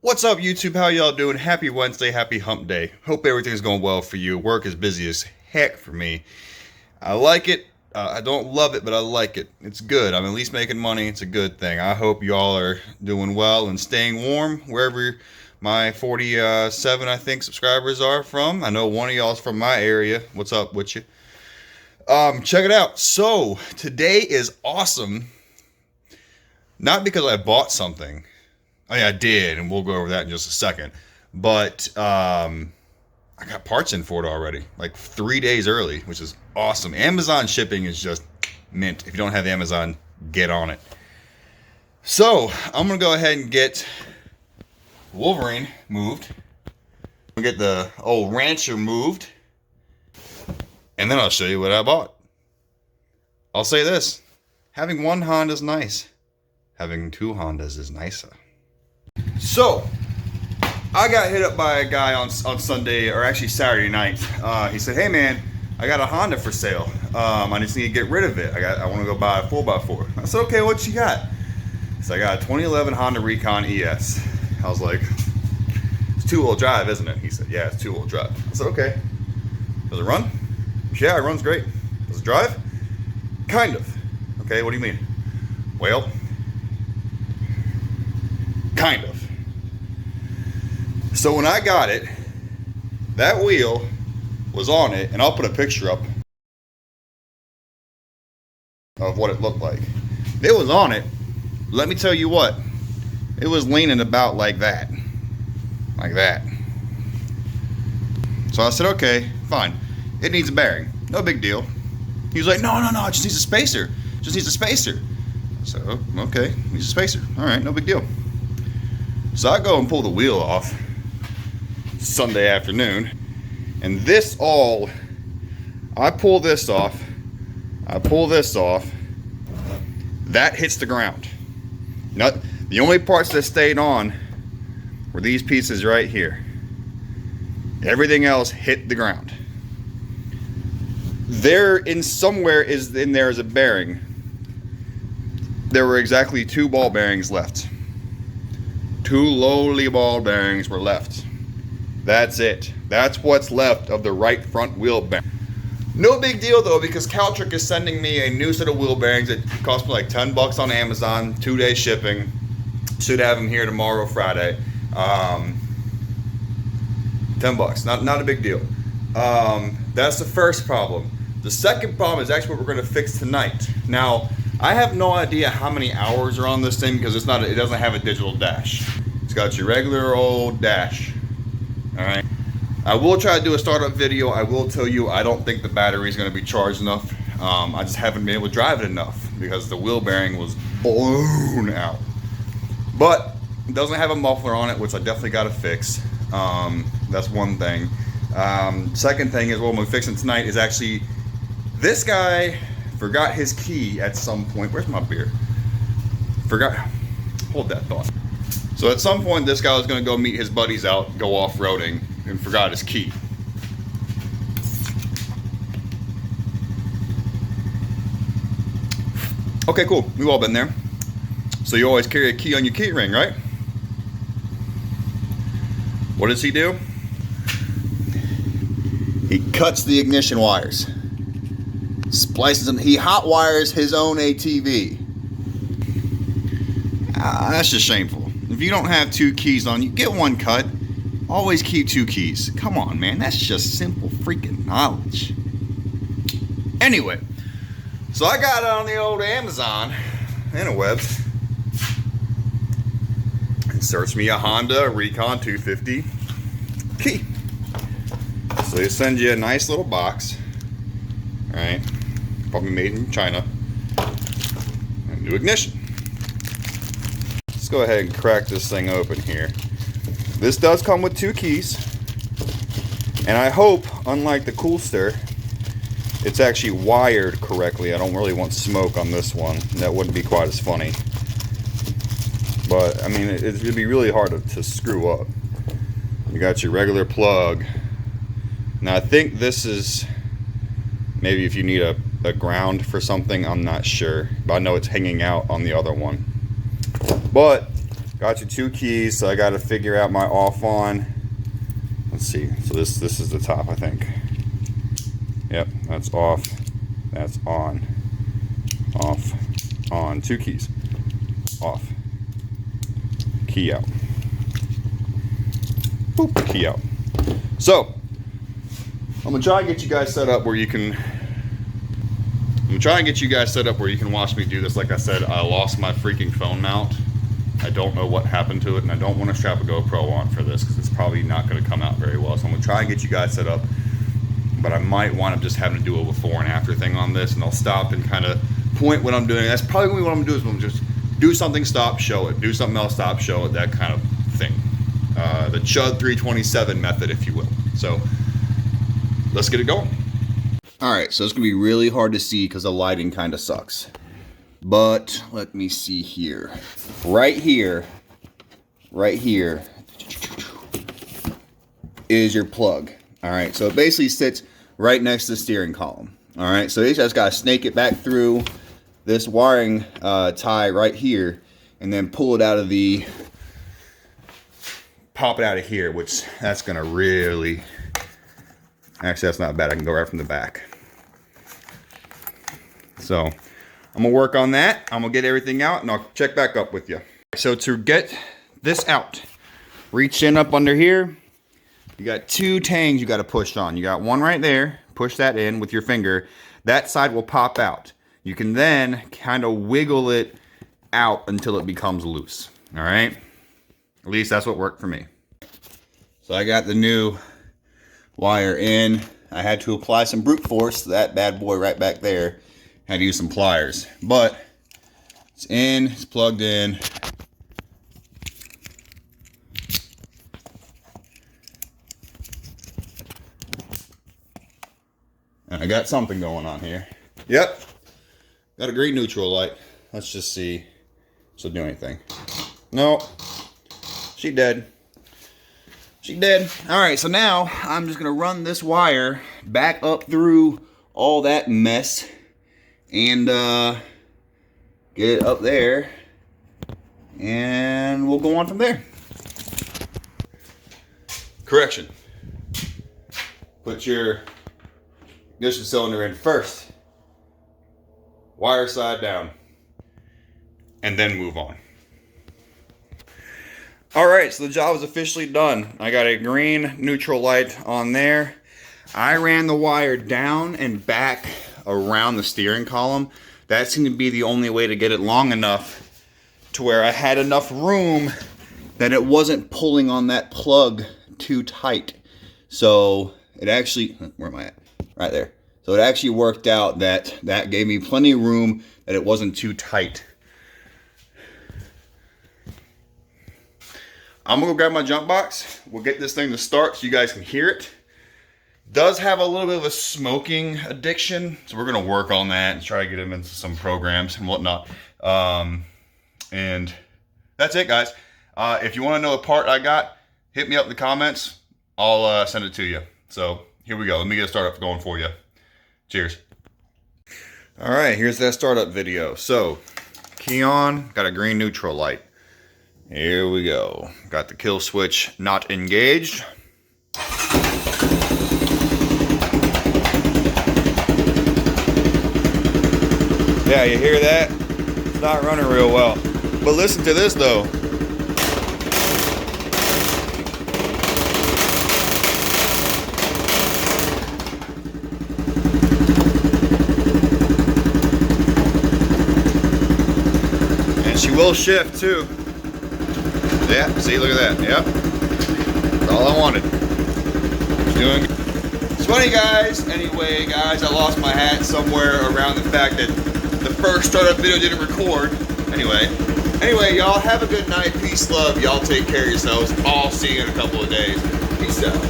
What's up, YouTube? How y'all doing? Happy Wednesday, happy hump day. Hope everything's going well for you. Work is busy as heck for me. I like it. I don't love it, but I like it. It's good. I'm at least making money. It's a good thing. I hope y'all are doing well and staying warm wherever my 47, I think, subscribers are from. I know one of y'all's from my area. What's up with you? Check it out. So, today is awesome. Not because I bought something. I mean, I did, and we'll go over that in just a second. But I got parts in for it already, like 3 days early, which is awesome. Amazon shipping is just mint. If you don't have Amazon, get on it. So I'm gonna go ahead and get Wolverine moved. I'm gonna get the old Rancher moved, and then I'll show you what I bought. I'll say this: having one Honda is nice. Having two Hondas is nicer. So, I got hit up by a guy on Sunday, or actually Saturday night. He said, "Hey man, I got a Honda for sale. I just need to get rid of it. I want to go buy a 4x4. I said, "Okay, what you got?" So I got a 2011 Honda Recon ES. I was like, "It's two-wheel drive, isn't it?" He said, "Yeah, it's two-wheel drive." I said, "Okay. Does it run?" "Yeah, it runs great." "Does it drive?" "Kind of." "Okay, what do you mean?" "Well, kind of." So when I got it, that wheel was on it, and I'll put a picture up of what it looked like. It was on it. Let me tell you what, it was leaning about like that. Like that. So I said, "Okay, fine. It needs a bearing. No big deal." He was like, no, it just needs a spacer. Just needs a spacer. So, okay, needs a spacer. All right, no big deal. So I go and pull the wheel off Sunday afternoon, and I pull this off, that hits the ground. The only parts that stayed on were these pieces right here. Everything else hit the ground. Somewhere in there is a bearing. There were exactly 2 ball bearings left. 2 lowly ball bearings were left. That's it. That's what's left of the right front wheel bearing. No big deal though, because Caltrick is sending me a new set of wheel bearings. It cost me like $10 on Amazon, 2-day shipping. Should have them here tomorrow, Friday. $10, not a big deal. That's the first problem. The second problem is actually what we're going to fix tonight. Now, I have no idea how many hours are on this thing because it doesn't have a digital dash. It's got your regular old dash. Alright. I will try to do a startup video. I will tell you I don't think the battery is going to be charged enough. I just haven't been able to drive it enough because the wheel bearing was blown out. But it doesn't have a muffler on it, which I definitely got to fix. That's one thing. Second thing is what we're fixing tonight is actually this guy forgot his key at some point. Where's my beer? Hold that thought. So at some point this guy was going to go meet his buddies out, go off-roading, and forgot his key. Okay, cool. We've all been there. So you always carry a key on your key ring, right? What does he do? He cuts the ignition wires. Splices them. He hot wires his own ATV. That's just shameful. If you don't have 2 keys on you, get one cut. Always keep 2 keys. Come on, man. That's just simple freaking knowledge. Anyway, so I got it on the old Amazon interwebs and searched me a Honda Recon 250 key. So they send you a nice little box. Alright, probably made in China. And new ignition. Let's go ahead and crack this thing open here. This does come with 2 keys. And I hope, unlike the Coolster, it's actually wired correctly. I don't really want smoke on this one. That wouldn't be quite as funny. But, I mean, it'd be really hard to screw up. You got your regular plug. Now, I think this is maybe if you need a ground for something, I'm not sure. But I know it's hanging out on the other one. But Got your 2 keys, so I got to figure out my off on. Let's see. So this is the top, I think. Yep, that's off. That's on. Off. On. 2 keys. Off. Key out. Boop. Key out. So I'm gonna try and get you guys set up where you can. Watch me do this. Like I said, I lost my freaking phone mount. I don't know what happened to it, and I don't want to strap a GoPro on for this because it's probably not going to come out very well. So I'm going to try and get you guys set up, but I might wind up just having to do a before and after thing on this, and I'll stop and kind of point what I'm doing. That's probably what I'm going to do is I'm just do something, stop, show it. Do something else, stop, show it, that kind of thing. The Chud 327 method, if you will. So let's get it going. All right, so it's going to be really hard to see because the lighting kind of sucks. But let me see here. Right here is your plug. All right, so it basically sits right next to the steering column. All right, so you just got to snake it back through this wiring tie right here, and then pull it out of the, pop it out of here, which that's gonna really, actually that's not bad. I can go right from the back. So I'm gonna work on that. I'm gonna get everything out and I'll check back up with you. So to get this out, reach in up under here. You got 2 tangs you got to push on. You got one right there. Push that in with your finger. That side will pop out. You can then kind of wiggle it out until it becomes loose. All right? At least that's what worked for me. So I got the new wire in. I had to apply some brute force to that bad boy right back there. Had to use some pliers. But it's in, it's plugged in. And I got something going on here. Yep. Got a green neutral light. Let's just see if she'll do anything. No. She dead. She dead. Alright, so now I'm just going to run this wire back up through all that mess and get it up there. And we'll go on from there. Correction. Put your ignition cylinder in first. Wire side down. And then move on. Alright, so the job is officially done. I got a green neutral light on there. I ran the wire down and back around the steering column. That seemed to be the only way to get it long enough to where I had enough room that it wasn't pulling on that plug too tight. So it actually, where am I at? Right there. So it actually worked out that that gave me plenty of room, that it wasn't too tight. I'm gonna go grab my jump box. We'll get this thing to start so you guys can hear it. Does have a little bit of a smoking addiction, so we're gonna work on that and try to get him into some programs and whatnot. And that's it, guys. If you want to know the part I got, hit me up in the comments. I'll send it to you. So here we go. Let me get a startup going for you. Cheers. All right, here's that startup video. So, key on, got a green neutral light. Here we go. Got the kill switch not engaged. Yeah, you hear that? It's not running real well. But listen to this though. She will shift too. Yeah, see, look at that. Yep. That's all I wanted. She's doing good. It's funny, guys. Anyway, guys, I lost my hat somewhere around the fact that the first startup video didn't record. Anyway, y'all have a good night. Peace, love. Y'all take care of yourselves. I'll see you in a couple of days. Peace out.